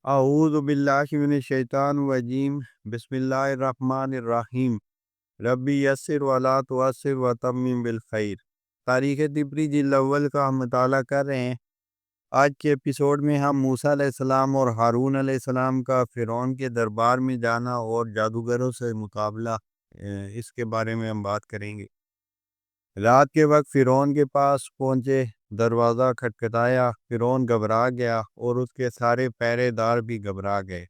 اعوذ باللہ من الشیطان الرجیم بسم اللہ الرحمن الرحیم ربی یسر ولا تعسر وتمم بالخیر۔ تاریخ طبری جلد اول کا ہم مطالعہ کر رہے ہیں۔ آج کے ایپیسوڈ میں ہم موسیٰ علیہ السلام اور ہارون علیہ السلام کا فرعون کے دربار میں جانا اور جادوگروں سے مقابلہ اس کے بارے میں ہم بات کریں گے۔ رات کے وقت فرعون کے پاس پہنچے، دروازہ کھٹکھٹایا، فرعون گھبرا گیا اور اس کے سارے پہرے دار بھی گھبرا گئے۔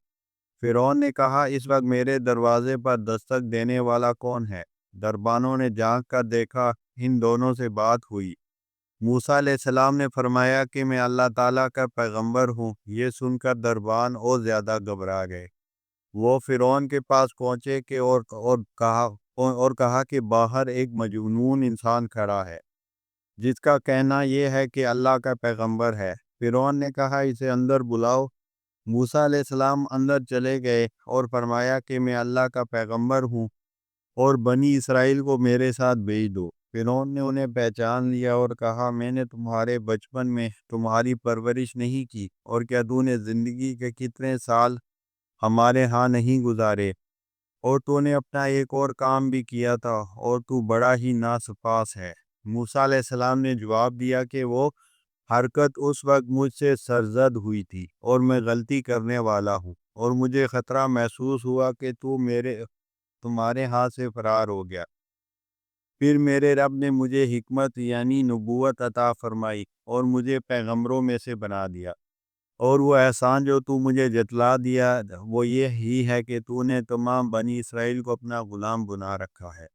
فرعون نے کہا، اس وقت میرے دروازے پر دستک دینے والا کون ہے؟ دربانوں نے جھانک کر دیکھا، ان دونوں سے بات ہوئی۔ موسیٰ علیہ السلام نے فرمایا کہ میں اللہ تعالیٰ کا پیغمبر ہوں۔ یہ سن کر دربان اور زیادہ گھبرا گئے۔ وہ فرعون کے پاس پہنچے اور کہا کہ باہر ایک مجنون انسان کھڑا ہے جس کا کہنا یہ ہے کہ اللہ کا پیغمبر ہے۔ فرعون نے کہا، اسے اندر بلاؤ۔ موسیٰ علیہ السلام اندر چلے گئے اور فرمایا کہ میں اللہ کا پیغمبر ہوں اور بنی اسرائیل کو میرے ساتھ بھیج دو۔ فرعون نے انہیں پہچان لیا اور کہا، میں نے تمہارے بچپن میں تمہاری پرورش نہیں کی، اور کیا تو نے زندگی کے کتنے سال ہمارے ہاں نہیں گزارے، اور تو نے اپنا ایک اور کام بھی کیا تھا، اور تو بڑا ہی ناسپاس ہے۔ موسیٰ علیہ السلام نے جواب دیا کہ وہ حرکت اس وقت مجھ سے سرزد ہوئی تھی اور میں غلطی کرنے والا ہوں، اور مجھے خطرہ محسوس ہوا کہ تمہارے ہاتھ سے فرار ہو گیا۔ پھر میرے رب نے مجھے حکمت یعنی نبوت عطا فرمائی اور مجھے پیغمبروں میں سے بنا دیا، اور وہ احسان جو تو مجھے جتلا دیا وہ یہ ہی ہے کہ تو نے تمام بنی اسرائیل کو اپنا غلام بنا رکھا ہے۔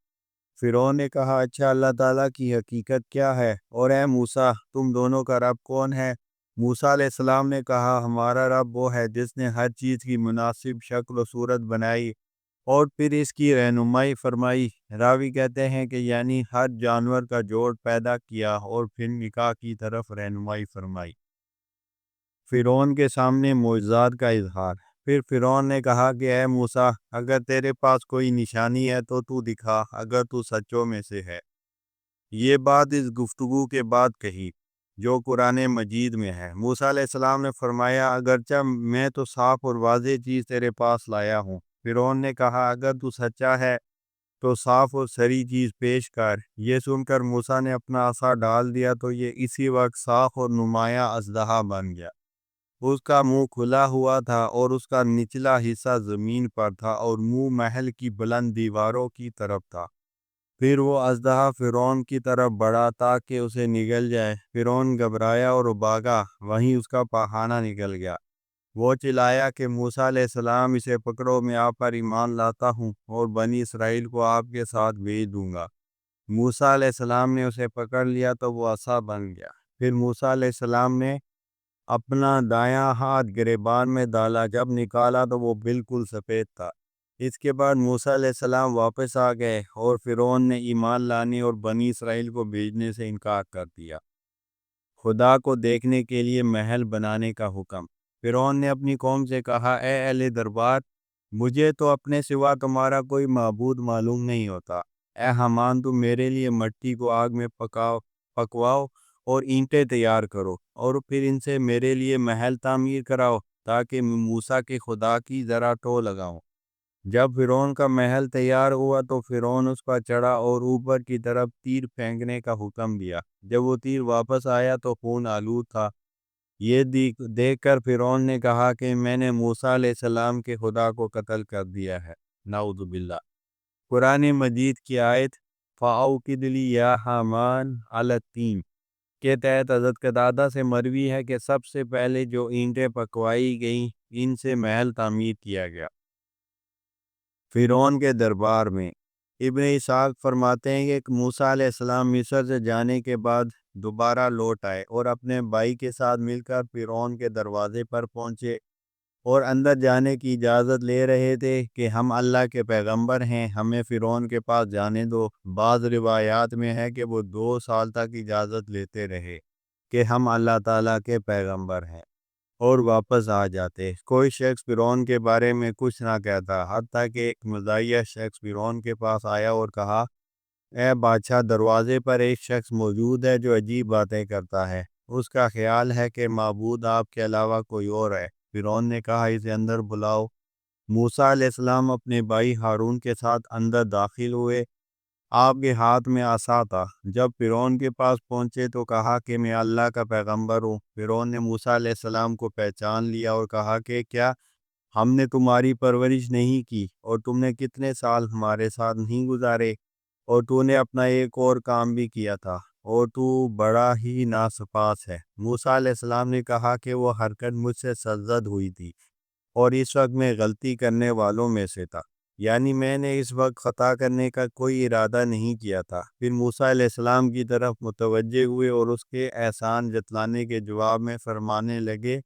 فرعون نے کہا، اچھا اللہ تعالیٰ کی حقیقت کیا ہے؟ اور اے موسیٰ، تم دونوں کا رب کون ہے؟ موسیٰ علیہ السلام نے کہا، ہمارا رب وہ ہے جس نے ہر چیز کی مناسب شکل و صورت بنائی اور پھر اس کی رہنمائی فرمائی۔ راوی کہتے ہیں کہ یعنی ہر جانور کا جوڑ پیدا کیا اور پھر نکاح کی طرف رہنمائی فرمائی۔ فرعون کے سامنے معجزات کا اظہار۔ پھر فرعون نے کہا کہ اے موسیٰ، اگر تیرے پاس کوئی نشانی ہے تو دکھا، اگر تو سچوں میں سے ہے۔ یہ بات اس گفتگو کے بعد کہی جو قرآن مجید میں ہے۔ موسیٰ علیہ السلام نے فرمایا، اگرچہ میں تو صاف اور واضح چیز تیرے پاس لایا ہوں۔ فرعون نے کہا، اگر تو سچا ہے تو صاف اور صریح چیز پیش کر۔ یہ سن کر موسیٰ نے اپنا عصا ڈال دیا تو یہ اسی وقت صاف اور نمایاں اژدہا بن گیا۔ اس کا منہ کھلا ہوا تھا اور اس کا نچلا حصہ زمین پر تھا اور منہ محل کی بلند دیواروں کی طرف تھا۔ پھر وہ اژدہا فرعون کی طرف بڑھا تاکہ اسے نگل جائے۔ فرعون گھبرایا اور بھاگا، وہیں اس کا پاخانہ نکل گیا۔ وہ چلایا کہ موسیٰ علیہ السلام، اسے پکڑو، میں آپ پر ایمان لاتا ہوں اور بنی اسرائیل کو آپ کے ساتھ بھیج دوں گا۔ موسیٰ علیہ السلام نے اسے پکڑ لیا تو وہ عصا بن گیا۔ پھر موسیٰ علیہ السلام نے اپنا دایاں ہاتھ گریبان میں ڈالا، جب نکالا تو وہ بالکل سفید تھا۔ اس کے بعد موسیٰ علیہ السلام واپس آ گئے اور فرعون نے ایمان لانے اور بنی اسرائیل کو بھیجنے سے انکار کر دیا۔ خدا کو دیکھنے کے لیے محل بنانے کا حکم۔ فرعون نے اپنی قوم سے کہا، اے اہل دربار، مجھے تو اپنے سوا تمہارا کوئی معبود معلوم نہیں ہوتا۔ اے حامان، تم میرے لیے مٹی کو آگ میں پکواؤ اور اینٹیں تیار کرو، اور پھر ان سے میرے لیے محل تعمیر کراؤ تاکہ میں موسیٰ کے خدا کی ذرا ٹو لگاؤں۔ جب فرعون کا محل تیار ہوا تو فرعون اس پر چڑھا اور اوپر کی طرف تیر پھینکنے کا حکم دیا۔ جب وہ تیر واپس آیا تو خون آلود تھا۔ یہ دیکھ کر فرعون نے کہا کہ میں نے موسیٰ علیہ السلام کے خدا کو قتل کر دیا ہے، نعوذ باللہ۔ قرآن مجید کی آیت فَأَوْقِدْ لِي يَا حَامَانُ عَلَى الطِّينِ کے تحت حضرت قتادہ سے مروی ہے کہ سب سے پہلے جو اینٹیں پکوائی گئیں ان سے محل تعمیر کیا گیا۔ فرعون کے دربار میں ابن اسحاق فرماتے ہیں کہ موسیٰ علیہ السلام مصر سے جانے کے بعد دوبارہ لوٹ آئے اور اپنے بھائی کے ساتھ مل کر فرعون کے دروازے پر پہنچے اور اندر جانے کی اجازت لے رہے تھے کہ ہم اللہ کے پیغمبر ہیں، ہمیں فرعون کے پاس جانے دو۔ بعض روایات میں ہے کہ وہ 2 سال تک اجازت لیتے رہے کہ ہم اللہ تعالیٰ کے پیغمبر ہیں اور واپس آ جاتے۔ کوئی شخص فرعون کے بارے میں کچھ نہ کہتا، حتیٰ کہ ایک مزاحیہ شخص فرعون کے پاس آیا اور کہا، اے بادشاہ، دروازے پر ایک شخص موجود ہے جو عجیب باتیں کرتا ہے۔ اس کا خیال ہے کہ معبود آپ کے علاوہ کوئی اور ہے۔ فرعون نے کہا اسے اندر بلاؤ۔ موسیٰ علیہ السلام اپنے بھائی ہارون کے ساتھ اندر داخل ہوئے۔ آپ کے ہاتھ میں عصا تھا۔ جب فرعون کے پاس پہنچے تو کہا کہ میں اللہ کا پیغمبر ہوں۔ فرعون نے موسیٰ علیہ السلام کو پہچان لیا اور کہا کہ کیا ہم نے تمہاری پرورش نہیں کی اور تم نے کتنے سال ہمارے ساتھ نہیں گزارے، اور تو نے اپنا ایک اور کام بھی کیا تھا اور تو بڑا ہی ناسپاس ہے۔ موسیٰ علیہ السلام نے کہا کہ وہ حرکت مجھ سے سرزد ہوئی تھی اور اس وقت میں غلطی کرنے والوں میں سے تھا، یعنی میں نے اس وقت خطا کرنے کا کوئی ارادہ نہیں کیا تھا۔ پھر موسیٰ علیہ السلام کی طرف متوجہ ہوئے اور اس کے احسان جتلانے کے جواب میں فرمانے لگے،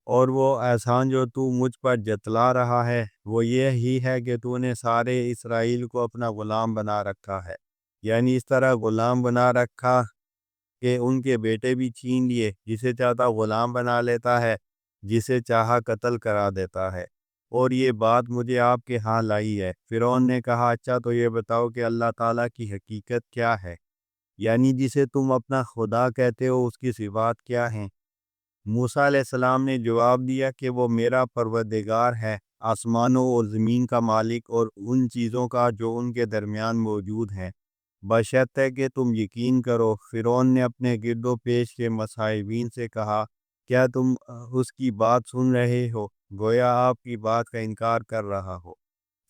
اور وہ احسان جو تو مجھ پر جتلا رہا ہے وہ یہ ہی ہے کہ تو نے سارے اسرائیل کو اپنا غلام بنا رکھا ہے، یعنی اس طرح غلام بنا رکھا کہ ان کے بیٹے بھی چھین لیے، جسے چاہتا غلام بنا لیتا ہے، جسے چاہا قتل کرا دیتا ہے، اور یہ بات مجھے آپ کے ہاں لائی ہے۔ فرعون نے کہا اچھا تو یہ بتاؤ کہ اللہ تعالیٰ کی حقیقت کیا ہے، یعنی جسے تم اپنا خدا کہتے ہو اس کی صفات کیا ہیں؟ موسیٰ علیہ السلام نے جواب دیا کہ وہ میرا پروردگار ہے، آسمانوں اور زمین کا مالک اور ان چیزوں کا جو ان کے درمیان موجود ہیں، بشرط ہے کہ تم یقین کرو۔ فرعون نے اپنے گرد و پیش کے مصاحبین سے کہا کیا تم اس کی بات سن رہے ہو؟ گویا آپ کی بات کا انکار کر رہا ہو۔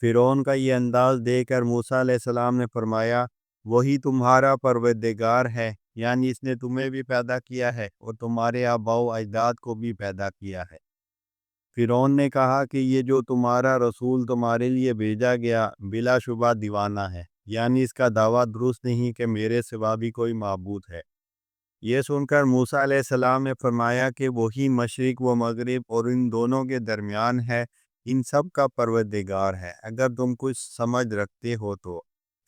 فرعون کا یہ انداز دیکھ کر موسیٰ علیہ السلام نے فرمایا وہی تمہارا پروردگار ہے، یعنی اس نے تمہیں بھی پیدا کیا ہے اور تمہارے آباء و اجداد کو بھی پیدا کیا ہے۔ فرعون نے کہا کہ یہ جو تمہارا رسول تمہارے لیے بھیجا گیا بلا شبہ دیوانہ ہے، یعنی اس کا دعویٰ درست نہیں کہ میرے سوا بھی کوئی معبود ہے۔ یہ سن کر موسیٰ علیہ السلام نے فرمایا کہ وہی مشرق و مغرب اور ان دونوں کے درمیان ہے، ان سب کا پروردگار ہے، اگر تم کچھ سمجھ رکھتے ہو تو۔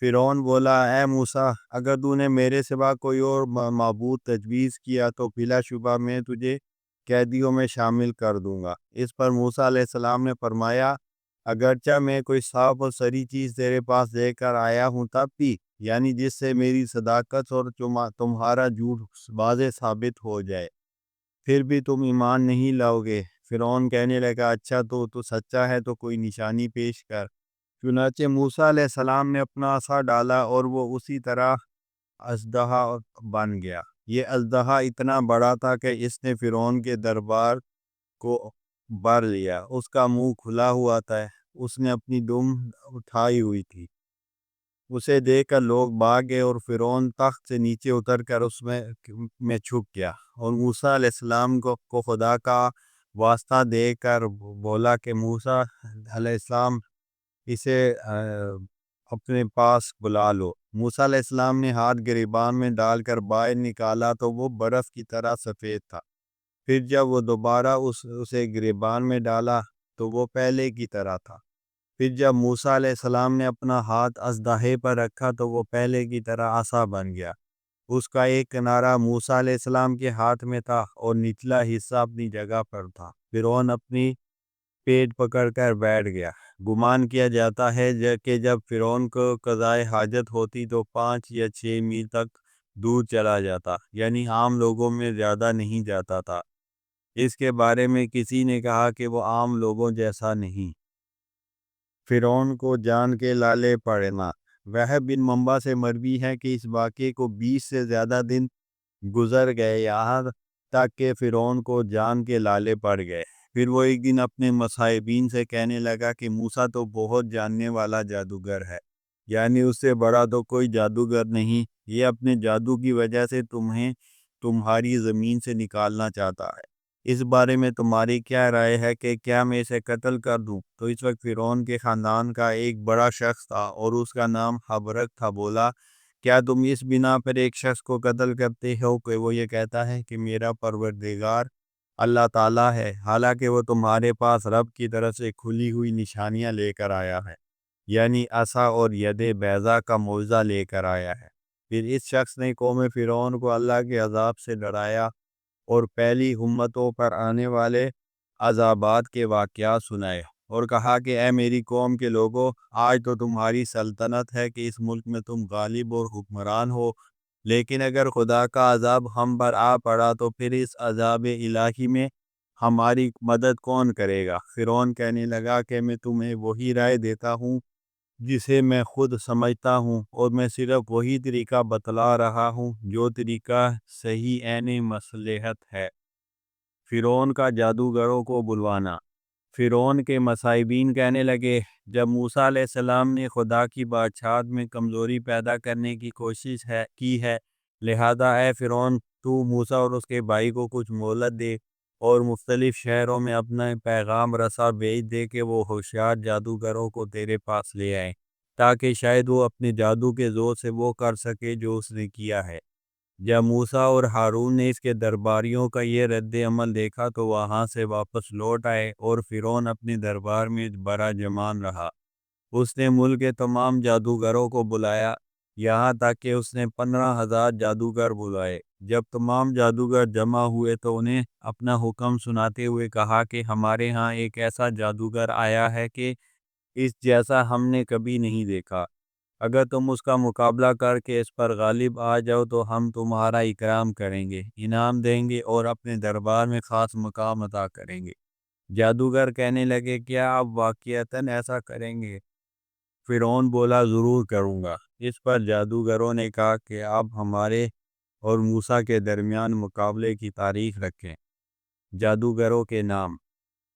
فرعون بولا اے موسیٰ، اگر تو نے میرے سوا کوئی اور معبود تجویز کیا تو بلا شبہ میں تجھے قیدیوں میں شامل کر دوں گا۔ اس پر موسیٰ علیہ السلام نے فرمایا اگرچہ میں کوئی صاف اور صریح چیز تیرے پاس لے کر آیا ہوں تب بھی، یعنی جس سے میری صداقت اور تمہارا جھوٹ واضح ثابت ہو جائے، پھر بھی تم ایمان نہیں لاؤ گے۔ فرعون کہنے لگا اچھا تو سچا ہے تو کوئی نشانی پیش کر۔ چنانچہ موسیٰ علیہ السلام نے اپنا عصا ڈالا اور وہ اسی طرح اژدہا بن گیا۔ یہ اژدہا اتنا بڑا تھا کہ اس نے فرعون کے دربار کو بھر لیا، اس کا منہ کھلا ہوا تھا، اس نے اپنی دم اٹھائی ہوئی تھی۔ اسے دیکھ کر لوگ بھاگ گئے اور فرعون تخت سے نیچے اتر کر اس میں چھپ گیا، اور موسیٰ علیہ السلام کو خدا کا واسطہ دے کر بولا کہ موسیٰ علیہ السلام اسے اپنے پاس بلا لو۔ موسیٰ علیہ السلام نے ہاتھ گریبان میں ڈال کر باہر نکالا تو وہ برف کی طرح سفید تھا۔ پھر جب وہ دوبارہ اسے گریبان میں ڈالا تو وہ پہلے کی طرح تھا۔ پھر جب موسیٰ علیہ السلام نے اپنا ہاتھ اژدہے پر رکھا تو وہ پہلے کی طرح عصا بن گیا۔ اس کا ایک کنارہ موسیٰ علیہ السلام کے ہاتھ میں تھا اور نچلا حصہ اپنی جگہ پر تھا۔ فرعون اپنی پیٹ پکڑ کر بیٹھ گیا۔ گمان کیا جاتا ہے کہ جب فرعون کو قضائے حاجت ہوتی تو 5 یا 6 میل تک دور چلا جاتا، یعنی عام لوگوں میں زیادہ نہیں جاتا تھا۔ اس کے بارے میں کسی نے کہا کہ وہ عام لوگوں جیسا نہیں۔ فرعون کو جان کے لالے پڑنا۔ وہب بن منبع سے مروی ہے کہ اس واقعے کو 20 سے زیادہ دن گزر گئے، یہاں تک کہ فرعون کو جان کے لالے پڑ گئے۔ پھر وہ ایک دن اپنے مصاحبین سے کہنے لگا کہ موسیٰ تو بہت جاننے والا جادوگر ہے، یعنی اس سے بڑا تو کوئی جادوگر نہیں، یہ اپنے جادو کی وجہ سے تمہیں تمہاری زمین سے نکالنا چاہتا ہے۔ اس بارے میں تمہاری کیا رائے ہے کہ کیا میں اسے قتل کر دوں؟ تو اس وقت فرعون کے خاندان کا ایک بڑا شخص تھا اور اس کا نام حبرک تھا، بولا کیا تم اس بنا پر ایک شخص کو قتل کرتے ہو کہ وہ یہ کہتا ہے کہ میرا پروردگار اللہ تعالیٰ ہے، حالانکہ وہ تمہارے پاس رب کی طرف سے کھلی ہوئی نشانیاں لے کر آیا ہے، یعنی عصا اور ید بیضا کا معجزہ لے کر آیا ہے۔ پھر اس شخص نے قوم فرعون کو اللہ کے عذاب سے ڈرایا اور پہلی امتوں پر آنے والے عذابات کے واقعات سنائے، اور کہا کہ اے میری قوم کے لوگوں، آج تو تمہاری سلطنت ہے کہ اس ملک میں تم غالب اور حکمران ہو، لیکن اگر خدا کا عذاب ہم پر آ پڑا تو پھر اس عذاب الہی میں ہماری مدد کون کرے گا؟ فرعون کہنے لگا کہ میں تمہیں وہی رائے دیتا ہوں جسے میں خود سمجھتا ہوں، اور میں صرف وہی طریقہ بتلا رہا ہوں جو طریقہ صحیح عین مصلحت ہے۔ فرعون کا جادوگروں کو بلوانا۔ فرعون کے مصاحبین کہنے لگے، جب موسیٰ علیہ السلام نے خدا کی بادشاہت میں کمزوری پیدا کرنے کی کوشش کی ہے، لہذا اے فرعون، تو موسیٰ اور اس کے بھائی کو کچھ مہلت دے اور مختلف شہروں میں اپنا پیغام رسا بھیج دے کہ وہ ہوشیار جادوگروں کو تیرے پاس لے آئیں، تاکہ شاید وہ اپنے جادو کے زور سے وہ کر سکے جو اس نے کیا ہے۔ جب موسیٰ اور ہارون نے اس کے درباریوں کا یہ رد عمل دیکھا تو وہاں سے واپس لوٹ آئے، اور فرعون اپنے دربار میں بڑا جمان رہا۔ اس نے ملک کے تمام جادوگروں کو بلایا، یہاں تک کہ اس نے 15,000 جادوگر بلائے۔ جب تمام جادوگر جمع ہوئے تو انہیں اپنا حکم سناتے ہوئے کہا کہ ہمارے ہاں ایک ایسا جادوگر آیا ہے کہ اس جیسا ہم نے کبھی نہیں دیکھا۔ اگر تم اس کا مقابلہ کر کے اس پر غالب آ جاؤ تو ہم تمہارا اکرام کریں گے، انعام دیں گے اور اپنے دربار میں خاص مقام عطا کریں گے۔ جادوگر کہنے لگے، کیا آپ واقعتاً ایسا کریں گے؟ فرعون بولا، ضرور کروں گا۔ اس پر جادوگروں نے کہا کہ آپ ہمارے اور موسیٰ کے درمیان مقابلے کی تاریخ رکھیں۔ جادوگروں کے نام۔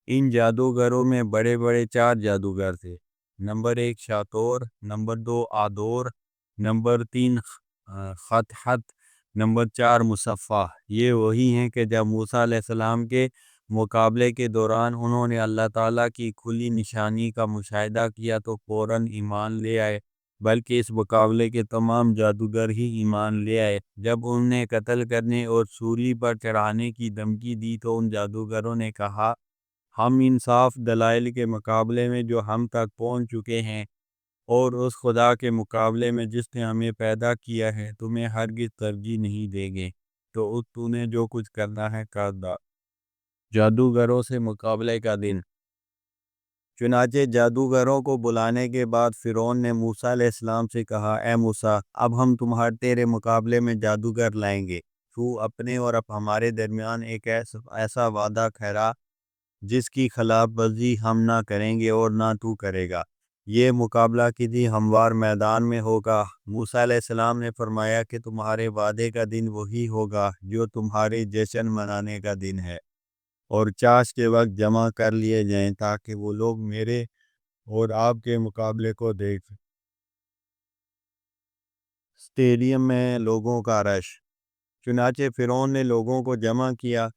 ان جادوگروں میں بڑے بڑے 4 جادوگر تھے۔ نمبر 1 شاتور، نمبر 2 آدور، نمبر 3 خطحت، نمبر 4 مصفح۔ یہ وہی ہیں کہ جب موسیٰ علیہ السلام کے مقابلے کے دوران انہوں نے اللہ تعالیٰ کی کھلی نشانی کا مشاہدہ کیا تو فوراً ایمان لے آئے، بلکہ اس مقابلے کے تمام جادوگر ہی ایمان لے آئے۔ جب انہیں قتل کرنے اور سولی پر چڑھانے کی دھمکی دی تو ان جادوگروں نے کہا، ہم ان صاف دلائل کے مقابلے میں جو ہم تک پہنچ چکے ہیں اور اس خدا کے مقابلے میں جس نے ہمیں پیدا کیا ہے تمہیں ہرگز ترجیح نہیں دیں گے، تو نے جو کچھ کرنا ہے کر دا۔ جادوگروں سے مقابلے کا دن۔ چنانچہ جادوگروں کو بلانے کے بعد فرعون نے موسیٰ علیہ السلام سے کہا، اے موسیٰ، اب ہم تیرے مقابلے میں جادوگر لائیں گے۔ تو اپنے اور اب ہمارے درمیان ایک ایسا وعدہ ٹھہرا جس کی خلاف ورزی ہم نہ کریں گے اور نہ تو کرے گا۔ یہ مقابلہ کسی ہموار میدان میں ہوگا۔ موسیٰ علیہ السلام نے فرمایا کہ تمہارے وعدے کا دن وہی ہوگا جو تمہارے جشن منانے کا دن ہے، اور چاش کے وقت جمع کر لیے جائیں تاکہ وہ لوگ میرے اور آپ کے مقابلے کو دیکھ۔ اسٹیڈیم میں لوگوں کا رش۔ چنانچہ فرعون نے لوگوں کو جمع کیا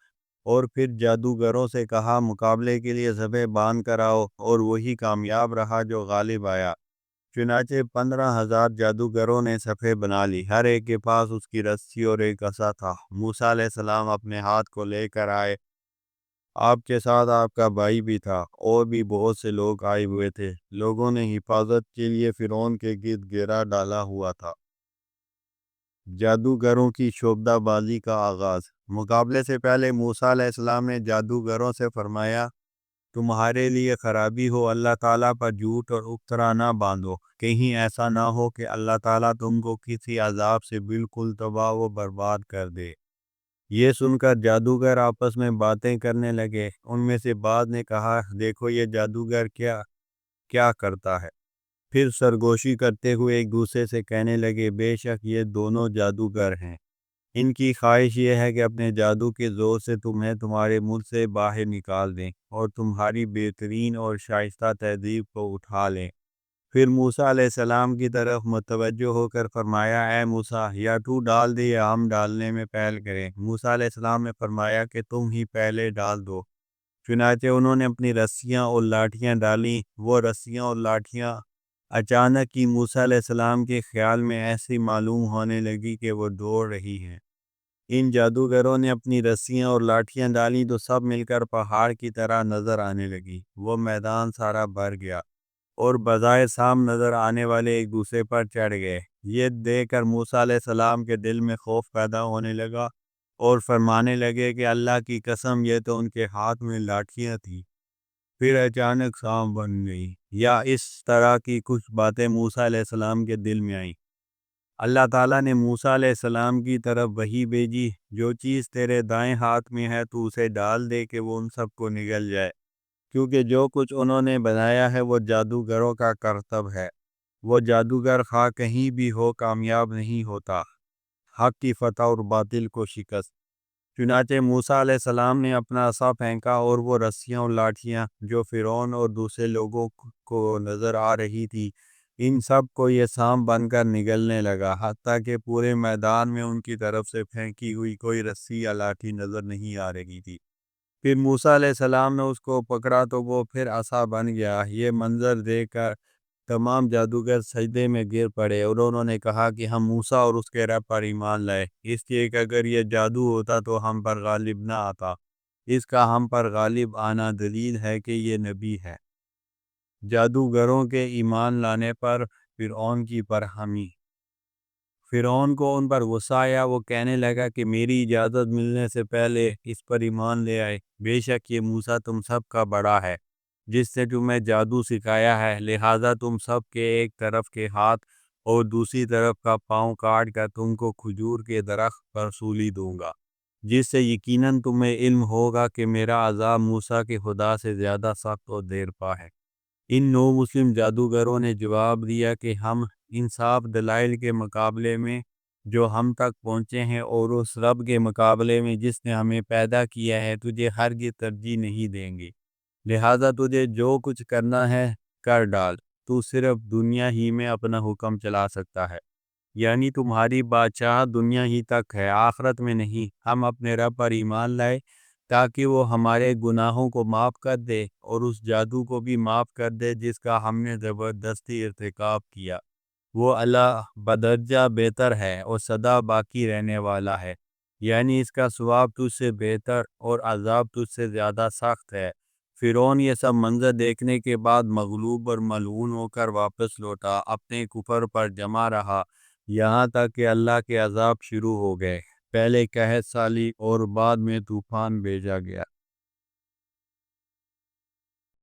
اور پھر جادوگروں سے کہا، مقابلے کے لیے صفیں باندھ کر آؤ، اور وہی کامیاب رہا جو غالب آیا۔ چنانچہ 15,000 جادوگروں نے صفیں بنا لی، ہر ایک کے پاس اس کی رسی اور ایک عصا تھا۔ موسیٰ علیہ السلام اپنے ہاتھ کو لے کر آئے، آپ کے ساتھ آپ کا بھائی بھی تھا، اور بھی بہت سے لوگ آئے ہوئے تھے۔ لوگوں نے حفاظت کے لیے فرعون کے گرد گھیرا ڈالا ہوا تھا۔ جادوگروں کی شعبدہ بازی کا آغاز۔ مقابلے سے پہلے موسیٰ علیہ السلام نے جادوگروں سے فرمایا، تمہارے لیے خرابی ہو، اللہ تعالیٰ پر جھوٹ اور افطرا نہ باندھو، کہیں ایسا نہ ہو کہ اللہ تعالیٰ تم کو کسی عذاب سے بالکل تباہ و برباد کر دے۔ یہ سن کر جادوگر آپس میں باتیں کرنے لگے۔ ان میں سے بعض نے کہا، دیکھو یہ جادوگر کیا کرتا ہے۔ پھر سرگوشی کرتے ہوئے ایک دوسرے سے کہنے لگے، بے شک یہ دونوں جادوگر ہیں، ان کی خواہش یہ ہے کہ اپنے جادو کے زور سے تمہیں تمہارے ملک سے باہر نکال دیں اور تمہاری بہترین اور شائستہ تہذیب کو اٹھا لیں۔ پھر موسیٰ علیہ السلام کی طرف متوجہ ہو کر فرمایا، اے موسیٰ، یا تو ڈال دے یا ہم ڈالنے میں پہل کریں۔ موسیٰ علیہ السلام نے فرمایا کہ تم ہی پہلے ڈال دو۔ چنانچہ انہوں نے اپنی رسیاں اور لاٹھیاں ڈالیں۔ وہ رسیاں اور لاٹھیاں اچانک ہی موسیٰ علیہ السلام کے خیال میں ایسی معلوم ہونے لگی کہ وہ دوڑ رہی ہیں۔ ان جادوگروں نے اپنی رسیاں اور لاٹھیاں ڈالیں تو سب مل کر پہاڑ کی طرح نظر آنے لگی۔ وہ میدان سارا بھر گیا اور بظاہر سام نظر آنے والے ایک دوسرے پر چڑھ گئے۔ یہ دیکھ کر موسیٰ علیہ السلام کے دل میں خوف پیدا ہونے لگا اور فرمانے لگے کہ اللہ کی قسم، یہ تو ان کے ہاتھ میں لاٹھیاں تھیں، پھر اچانک سام بن گئی۔ یا اس طرح کی کچھ باتیں موسیٰ علیہ السلام کے دل میں آئیں۔ اللہ تعالیٰ نے موسیٰ علیہ السلام کی طرف وحی بھیجی، جو چیز تیرے دائیں ہاتھ میں ہے تو اسے ڈال دے کہ وہ ان سب کو نگل جائے، کیونکہ جو کچھ انہوں نے بنایا ہے وہ جادوگروں کا کرتب ہے۔ وہ جادوگر خواہ کہیں بھی ہو کامیاب نہیں ہوتا، حق کی فتح اور باطل کو شکست۔ چنانچہ موسیٰ علیہ السلام نے اپنا عصا پھینکا اور وہ رسیاں اور لاٹھیاں جو فرعون اور دوسرے لوگوں کو نظر آ رہی تھی، ان سب کو یہ سانپ بن کر نگلنے لگا، حتیٰ کہ پورے میدان میں ان کی طرف سے پھینکی ہوئی کوئی رسی یا لاٹھی نظر نہیں آ رہی تھی۔ پھر موسیٰ علیہ السلام نے اس کو پکڑا تو وہ پھر عصا بن گیا۔ یہ منظر دیکھ کر تمام جادوگر سجدے میں گر پڑے اور انہوں نے کہا کہ ہم موسیٰ اور اس کے رب پر ایمان لائے، اس لیے کہ اگر یہ جادو ہوتا تو ہم پر غالب نہ آتا۔ اس کا ہم پر غالب آنا دلیل ہے کہ یہ نبی ہے۔ جادوگروں کے ایمان لانے پر فرعون کی برہمی۔ فرعون کو ان پر غصہ آیا، وہ کہنے لگا کہ میری اجازت ملنے سے پہلے اس پر ایمان لے آئے۔ بے شک یہ موسیٰ تم سب کا بڑا ہے، جس نے تمہیں جادو سکھایا ہے، لہٰذا تم سب کے ایک طرف کے ہاتھ اور دوسری طرف کا پاؤں کاٹ کر تم کو کھجور کے درخت پر سولی دوں گا، جس سے یقیناً تمہیں علم ہوگا کہ میرا عذاب موسیٰ کے خدا سے زیادہ سخت اور دیر پا ہے۔ ان نو مسلم جادوگروں نے جواب دیا کہ ہم انصاف دلائل کے مقابلے میں جو ہم تک پہنچے ہیں اور اس رب کے مقابلے میں جس نے ہمیں پیدا کیا ہے تجھے ہرگز ترجیح نہیں دیں گے، لہٰذا تجھے جو کچھ کرنا ہے کر ڈال، تو صرف دنیا ہی میں اپنا حکم چلا سکتا ہے، یعنی تمہاری بادشاہ دنیا ہی تک ہے، آخرت میں نہیں۔ ہم اپنے رب پر ایمان لائے تاکہ وہ ہمارے گناہوں کو معاف کر دے اور اس جادو کو بھی معاف کر دے جس کا ہم نے زبردستی ارتکاب کیا۔ وہ اللہ بدرجہ بہتر ہے اور سدا باقی رہنے والا ہے، یعنی اس کا ثواب تجھ سے بہتر اور عذاب تجھ سے زیادہ سخت ہے۔ فرعون یہ سب منظر دیکھنے کے بعد مغلوب اور ملعون ہو کر واپس لوٹا، اپنے کفر پر جمع رہا یہاں تک کہ اللہ کے عذاب شروع ہو گئے، پہلے قحط سالی اور بعد میں طوفان بھیجا گیا۔